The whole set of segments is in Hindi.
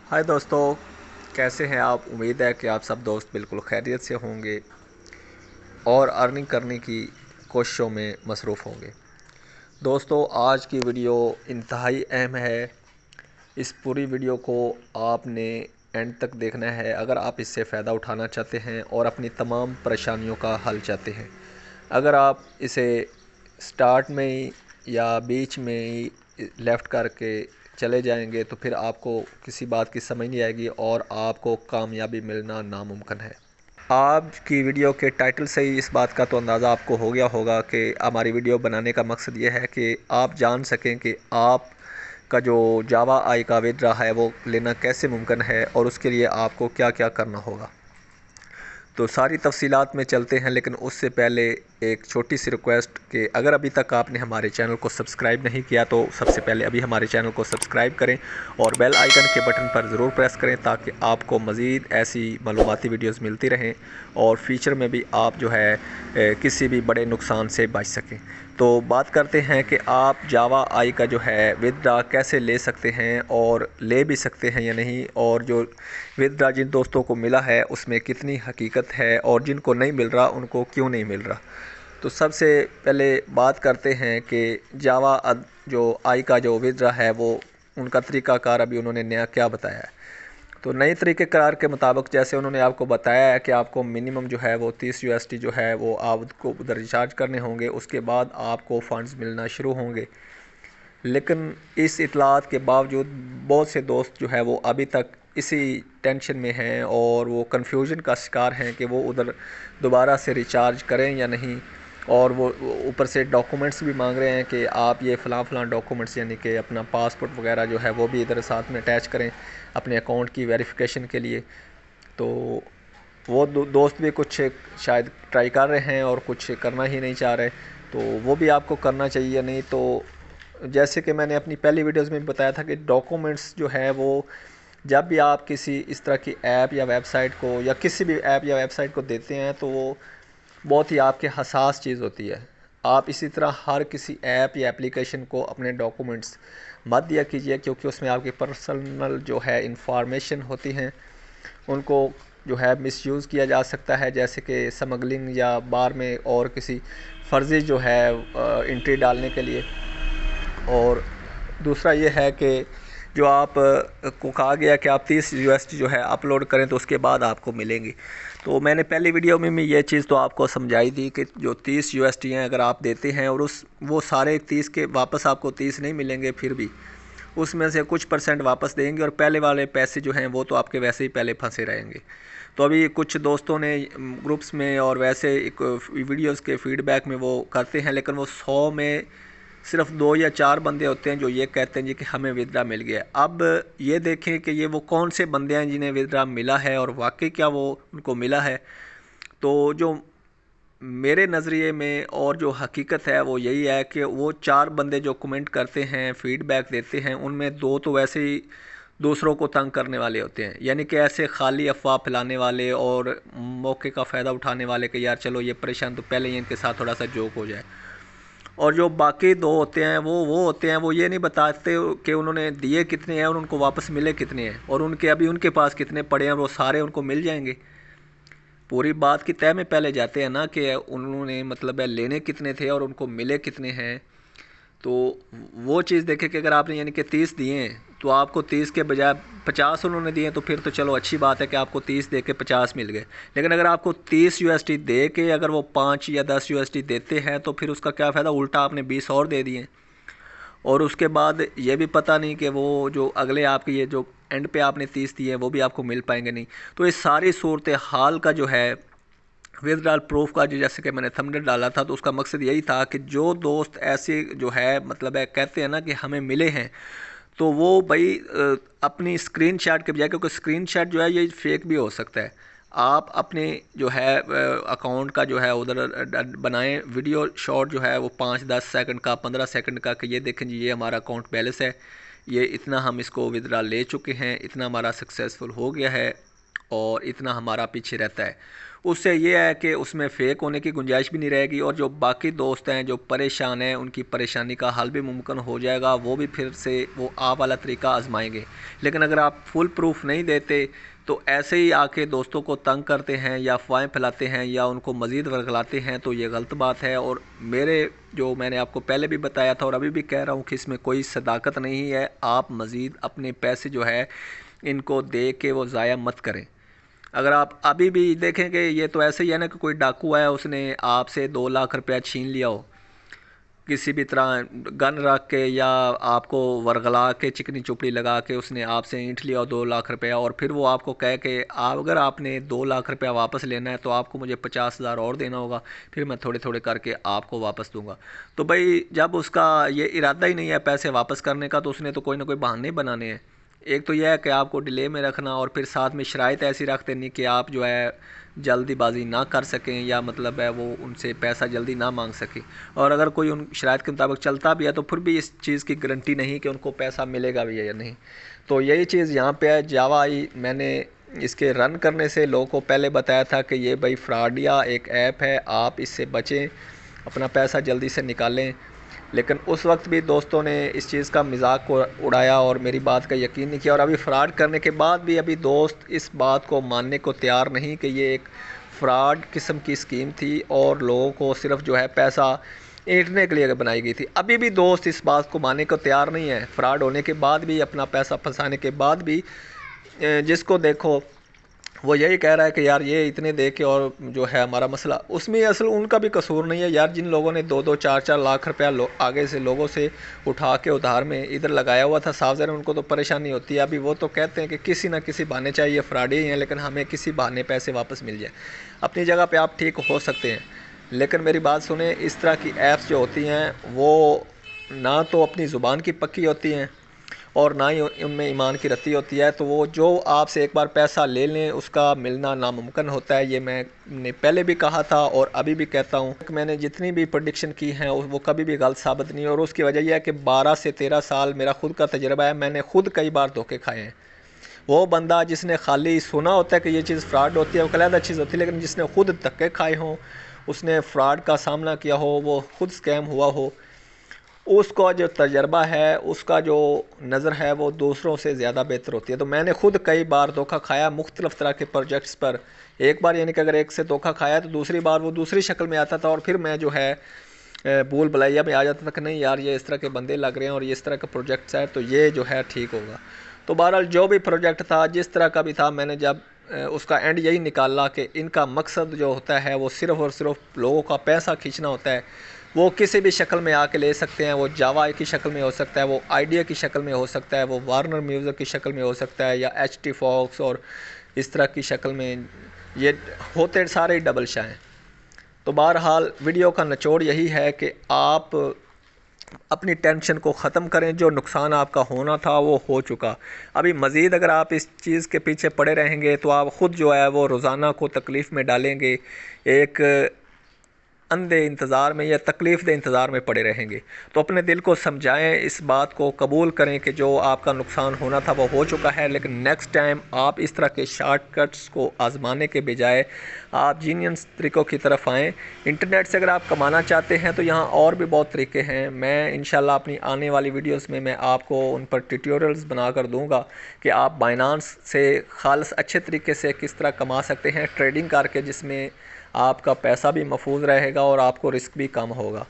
हाय दोस्तों, कैसे हैं आप। उम्मीद है कि आप सब दोस्त बिल्कुल खैरियत से होंगे और अर्निंग करने की कोशिशों में मसरूफ़ होंगे। दोस्तों, आज की वीडियो इंतहाई अहम है। इस पूरी वीडियो को आपने एंड तक देखना है अगर आप इससे फ़ायदा उठाना चाहते हैं और अपनी तमाम परेशानियों का हल चाहते हैं। अगर आप इसे स्टार्ट में ही या बीच में ही लेफ़्ट करके चले जाएंगे तो फिर आपको किसी बात की समझ नहीं आएगी और आपको कामयाबी मिलना नामुमकिन है। आज की वीडियो के टाइटल से ही इस बात का तो अंदाज़ा आपको हो गया होगा कि हमारी वीडियो बनाने का मकसद ये है कि आप जान सकें कि आप का जो जावा आई का विड्रा है वो लेना कैसे मुमकिन है और उसके लिए आपको क्या क्या करना होगा। तो सारी तफसीलात में चलते हैं, लेकिन उससे पहले एक छोटी सी रिक्वेस्ट कि अगर अभी तक आपने हमारे चैनल को सब्सक्राइब नहीं किया तो सबसे पहले अभी हमारे चैनल को सब्सक्राइब करें और बेल आइकन के बटन पर ज़रूर प्रेस करें ताकि आपको मज़ीद ऐसी मालूमाती वीडियोज़ मिलती रहें और फ्यूचर में भी आप जो है किसी भी बड़े नुकसान से बच सकें। तो बात करते हैं कि आप जावा आई का जो है विदड्रा कैसे ले सकते हैं और ले भी सकते हैं या नहीं, और जो विदड्रा जिन दोस्तों को मिला है उसमें कितनी हकीकत है और जिनको नहीं मिल रहा उनको क्यों नहीं मिल रहा। तो सबसे पहले बात करते हैं कि जावा जो आई का जो विदड्रा है वो उनका तरीक़ाकार अभी उन्होंने नया क्या बताया है। तो नए तरीके करार के मुताबिक जैसे उन्होंने आपको बताया है कि आपको मिनिमम जो है वो 30 यूएसडी जो है वो आपको उधर रिचार्ज करने होंगे, उसके बाद आपको फ़ंड्स मिलना शुरू होंगे। लेकिन इस इतलात के बावजूद बहुत से दोस्त जो है वो अभी तक इसी टेंशन में हैं और वो कन्फ्यूजन का शिकार हैं कि वो उधर दोबारा से रिचार्ज करें या नहीं। और वो ऊपर से डॉक्यूमेंट्स भी मांग रहे हैं कि आप ये फ़लाँ डॉक्यूमेंट्स यानी कि अपना पासपोर्ट वगैरह जो है वो भी इधर साथ में अटैच करें अपने अकाउंट की वेरिफिकेशन के लिए। तो वो दोस्त भी कुछ शायद ट्राई कर रहे हैं और कुछ करना ही नहीं चाह रहे, तो वो भी आपको करना चाहिए। नहीं तो जैसे कि मैंने अपनी पहली वीडियोस में भी बताया था कि डॉक्यूमेंट्स जो है वो जब भी आप किसी इस तरह की ऐप या वेबसाइट को या किसी भी ऐप या वेबसाइट को देते हैं तो वो बहुत ही आपके हसास चीज़ होती है। आप इसी तरह हर किसी ऐप या एप्लीकेशन को अपने डॉक्यूमेंट्स मत दिया कीजिए, क्योंकि उसमें आपकी पर्सनल जो है इंफॉर्मेशन होती हैं उनको जो है मिसयूज़ किया जा सकता है, जैसे कि स्मगलिंग या बार में और किसी फ़र्ज़ी जो है एंट्री डालने के लिए। और दूसरा ये है कि जो आप को कहा गया कि आप 30 यूएसडी जो है अपलोड करें तो उसके बाद आपको मिलेंगी। तो मैंने पहली वीडियो में ये चीज़ तो आपको समझाई दी कि जो 30 यूएसडी हैं अगर आप देते हैं और वो सारे 30 के वापस आपको 30 नहीं मिलेंगे, फिर भी उसमें से कुछ परसेंट वापस देंगे और पहले वाले पैसे जो हैं वो तो आपके वैसे ही पहले फंसे रहेंगे। तो अभी कुछ दोस्तों ने ग्रुप्स में और वैसे एक वीडियोस के फीडबैक में वो करते हैं, लेकिन वो 100 में सिर्फ 2 या 4 बंदे होते हैं जो ये कहते हैं जी कि हमें विड्रा मिल गया। अब ये देखें कि ये वो कौन से बंदे हैं जिन्हें विड्रा मिला है और वाकई क्या वो उनको मिला है। तो जो मेरे नज़रिए में और जो हकीकत है वो यही है कि वो 4 बंदे जो कमेंट करते हैं फ़ीडबैक देते हैं उनमें 2 तो वैसे ही दूसरों को तंग करने वाले होते हैं, यानी कि ऐसे खाली अफवाह फैलाने वाले और मौके का फ़ायदा उठाने वाले कि यार चलो ये परेशान तो पहले ही इनके साथ थोड़ा सा जोक हो जाए। और जो बाकी 2 होते हैं वो होते हैं वो ये नहीं बताते कि उन्होंने दिए कितने हैं और उनको वापस मिले कितने हैं और उनके अभी उनके पास कितने पड़े हैं, वो सारे उनको मिल जाएंगे। पूरी बात की तह में पहले जाते हैं ना कि उन्होंने मतलब है लेने कितने थे और उनको मिले कितने हैं। तो वो चीज़ देखें कि अगर आपने यानी कि 30 दिए हैं तो आपको 30 के बजाय 50 उन्होंने दिए तो फिर तो चलो अच्छी बात है कि आपको 30 दे के 50 मिल गए। लेकिन अगर आपको 30 यूएसडी दे के अगर वो 5 या 10 यूएसडी देते हैं तो फिर उसका क्या फ़ायदा, उल्टा आपने 20 और दे दिए और उसके बाद ये भी पता नहीं कि वो जो अगले आपके ये जो एंड पे आपने 30 दिए हैं वो भी आपको मिल पाएंगे नहीं। तो इस सारी सूरत हाल का जो है विदड्रॉल प्रूफ का जो जैसे कि मैंने थंबनेल डाला था तो उसका मकसद यही था कि जो दोस्त ऐसे जो है मतलब है कहते हैं ना कि हमें मिले हैं तो वो भाई अपनी स्क्रीनशॉट के बजाय, क्योंकि स्क्रीनशॉट जो है ये फेक भी हो सकता है, आप अपने जो है अकाउंट का जो है उधर बनाएं वीडियो शॉट जो है वो 5-10 सेकंड का 15 सेकंड का कि ये देखें जी ये हमारा अकाउंट बैलेंस है, ये इतना हम इसको विदड्रॉ ले चुके हैं, इतना हमारा सक्सेसफुल हो गया है और इतना हमारा पीछे रहता है। उससे ये है कि उसमें फ़ेक होने की गुंजाइश भी नहीं रहेगी और जो बाकी दोस्त हैं जो परेशान हैं उनकी परेशानी का हल भी मुमकिन हो जाएगा, वो भी फिर से वो आप वाला तरीका आजमाएंगे। लेकिन अगर आप फुल प्रूफ नहीं देते तो ऐसे ही आके दोस्तों को तंग करते हैं या अफवाहें फैलाते हैं या उनको मज़ीद वर्गलाते हैं, तो ये गलत बात है। और मेरे जो मैंने आपको पहले भी बताया था और अभी भी कह रहा हूँ कि इसमें कोई सदाकत नहीं है। आप मज़ीद अपने पैसे जो है इनको दे के वो ज़ाया मत करें। अगर आप अभी भी देखेंगे ये तो ऐसे ही है ना कि कोई डाकू है, उसने आपसे 2 लाख रुपया छीन लिया हो किसी भी तरह गन रख के या आपको वर्गला के चिकनी चुपड़ी लगा के उसने आपसे ईंट लिया 2 लाख रुपया, और फिर वो आपको कहे कि अगर आपने 2 लाख रुपया वापस लेना है तो आपको मुझे 50,000 और देना होगा, फिर मैं थोड़े थोड़े करके आपको वापस दूंगा। तो भाई जब उसका ये इरादा ही नहीं है पैसे वापस करने का तो उसने तो कोई ना कोई बहाने बनाने हैं। एक तो यह है कि आपको डिले में रखना और फिर साथ में शराइत ऐसी रख देनी कि आप जो है जल्दीबाजी ना कर सकें या मतलब है वो उनसे पैसा जल्दी ना मांग सके। और अगर कोई उन शराइत के मुताबिक चलता भी है तो फिर भी इस चीज़ की गारंटी नहीं कि उनको पैसा मिलेगा भी है या नहीं। तो यही चीज़ यहाँ पे है। जावा आई मैंने इसके रन करने से लोगों को पहले बताया था कि ये भाई फ्रॉडिया एक ऐप है, आप इससे बचें, अपना पैसा जल्दी से निकालें। लेकिन उस वक्त भी दोस्तों ने इस चीज़ का मजाक को उड़ाया और मेरी बात का यकीन नहीं किया। और अभी फ्रॉड करने के बाद भी अभी दोस्त इस बात को मानने को तैयार नहीं कि ये एक फ्रॉड किस्म की स्कीम थी और लोगों को सिर्फ जो है पैसा ऐंठने के लिए बनाई गई थी। अभी भी दोस्त इस बात को मानने को तैयार नहीं है। फ्रॉड होने के बाद भी, अपना पैसा फंसाने के बाद भी जिसको देखो वो यही कह रहा है कि यार ये इतने दे के और जो है हमारा मसला, उसमें असल उनका भी कसूर नहीं है यार। जिन लोगों ने 2-2 4-4 लाख रुपया आगे से लोगों से उठा के उधार में इधर लगाया हुआ था, साफ ज़रा उनको तो परेशानी होती है। अभी वो तो कहते हैं कि किसी ना किसी बहाने चाहिए, फ्रॉडी ही हैं, लेकिन हमें किसी बहाने पैसे वापस मिल जाए। अपनी जगह पर आप ठीक हो सकते हैं, लेकिन मेरी बात सुने, इस तरह की ऐप्स जो होती हैं वो ना तो अपनी ज़ुबान की पक्की होती हैं और ना ही उनमें ईमान की रत्ती होती है। तो वो जो आपसे एक बार पैसा ले लें उसका मिलना नामुमकिन होता है। ये मैंने पहले भी कहा था और अभी भी कहता हूँ कि मैंने जितनी भी प्रेडिक्शन की हैं वो कभी भी गलत साबित नहीं। और उसकी वजह यह है कि 12 से 13 साल मेरा खुद का तजुर्बा है। मैंने खुद कई बार धोखे खाए हैं। वो बंदा जिसने खाली सुना होता है कि ये चीज़ फ्रॉड होती है वो अलग चीज़ होती है, लेकिन जिसने खुद धक्के खाए हों, उसने फ्रॉड का सामना किया हो, वो खुद स्कैम हुआ हो, उसका जो तजर्बा है, उसका जो नज़र है वो दूसरों से ज़्यादा बेहतर होती है। तो मैंने खुद कई बार धोखा खाया मुख्तलिफ़ तरह के प्रोजेक्ट्स पर। एक बार यानी कि अगर एक से धोखा खाया तो दूसरी बार वो दूसरी शक्ल में आता था और फिर मैं जो है भूल भुलैया में आ जाता था कि नहीं यार ये इस तरह के बंदे लग रहे हैं और ये इस तरह का प्रोजेक्ट्स है तो ये जो है ठीक होगा। तो बहरहाल जो भी प्रोजेक्ट था, जिस तरह का भी था, मैंने जब उसका एंड यही निकाला कि इनका मकसद जो होता है वो सिर्फ़ और सिर्फ लोगों का पैसा खींचना होता है। वो किसी भी शक्ल में आके ले सकते हैं, वो जावा की शक्ल में हो सकता है, वो आइडिया की शक्ल में हो सकता है, वो वार्नर म्यूज़िक की शक्ल में हो सकता है, या HT फॉक्स और इस तरह की शक्ल में। ये होते सारे ही डबल शाह हैं। तो बहरहाल वीडियो का निचोड़ यही है कि आप अपनी टेंशन को ख़त्म करें। जो नुकसान आपका होना था वो हो चुका। अभी मज़ीद अगर आप इस चीज़ के पीछे पड़े रहेंगे तो आप ख़ुद जो है वो रोज़ाना को तकलीफ़ में डालेंगे, एक अंधे इंतज़ार में या तकलीफ़ दे इंतज़ार में पड़े रहेंगे। तो अपने दिल को समझाएं, इस बात को कबूल करें कि जो आपका नुकसान होना था वो हो चुका है। लेकिन नेक्स्ट टाइम आप इस तरह के शॉर्टकट्स को आज़माने के बजाय आप जीनियस तरीक़ों की तरफ आएँ। इंटरनेट से अगर आप कमाना चाहते हैं तो यहाँ और भी बहुत तरीके हैं। मैं इंशाल्लाह अपनी आने वाली वीडियोज़ में मैं आपको उन पर ट्यूटोरियल्स बना कर दूँगा कि आप बाइनांस से खालिस अच्छे तरीके से किस तरह कमा सकते हैं ट्रेडिंग करके, जिसमें आपका पैसा भी महफूज रहेगा और आपको रिस्क भी कम होगा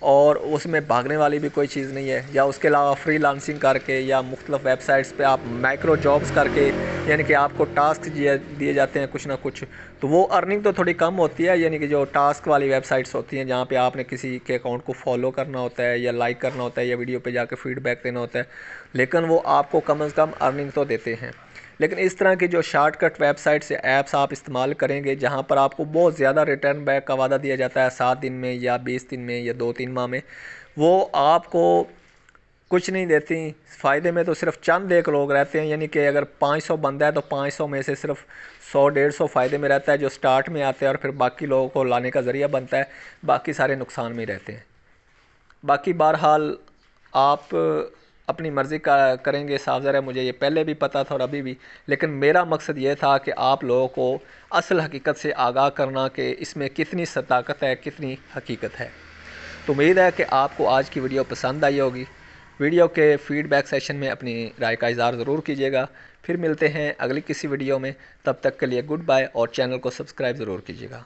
और उसमें भागने वाली भी कोई चीज़ नहीं है। या उसके अलावा फ्रीलांसिंग करके या मुख्तलिफ़ वेबसाइट्स पे आप माइक्रो जॉब्स करके, यानी कि आपको टास्क दिए जाते हैं कुछ ना कुछ, तो वो अर्निंग तो थोड़ी कम होती है। यानी कि जो टास्क वाली वेबसाइट्स होती हैं जहाँ पे आपने किसी के अकाउंट को फॉलो करना होता है या लाइक करना होता है या वीडियो पे जाके फीडबैक देना होता है, लेकिन वो आपको कम से कम अर्निंग तो देते हैं। लेकिन इस तरह की जो शॉर्टकट वेबसाइट्स या ऐप्स आप इस्तेमाल करेंगे जहाँ पर आपको बहुत ज़्यादा रिटर्न बैक का वादा दिया जाता है 7 दिन में या 20 दिन में या 2-3 माह में, वो आपको कुछ नहीं देती। फ़ायदे में तो सिर्फ चंद एक लोग रहते हैं। यानी कि अगर 500 बंदा है तो 500 में से सिर्फ 100-150 फ़ायदे में रहता है जो स्टार्ट में आते हैं और फिर बाकी लोगों को लाने का ज़रिया बनता है, बाकी सारे नुकसान में रहते हैं। बाकी बहरहाल आप अपनी मर्ज़ी का करेंगे, साफ ज़ाहिर है मुझे ये पहले भी पता था और अभी भी, लेकिन मेरा मकसद ये था कि आप लोगों को असल हकीकत से आगाह करना कि इसमें कितनी सदाकत है, कितनी हकीकत है। तो उम्मीद है कि आपको आज की वीडियो पसंद आई होगी। वीडियो के फीडबैक सेशन में अपनी राय का इज़हार ज़रूर कीजिएगा। फिर मिलते हैं अगली किसी वीडियो में, तब तक के लिए गुड बाय और चैनल को सब्सक्राइब ज़रूर कीजिएगा।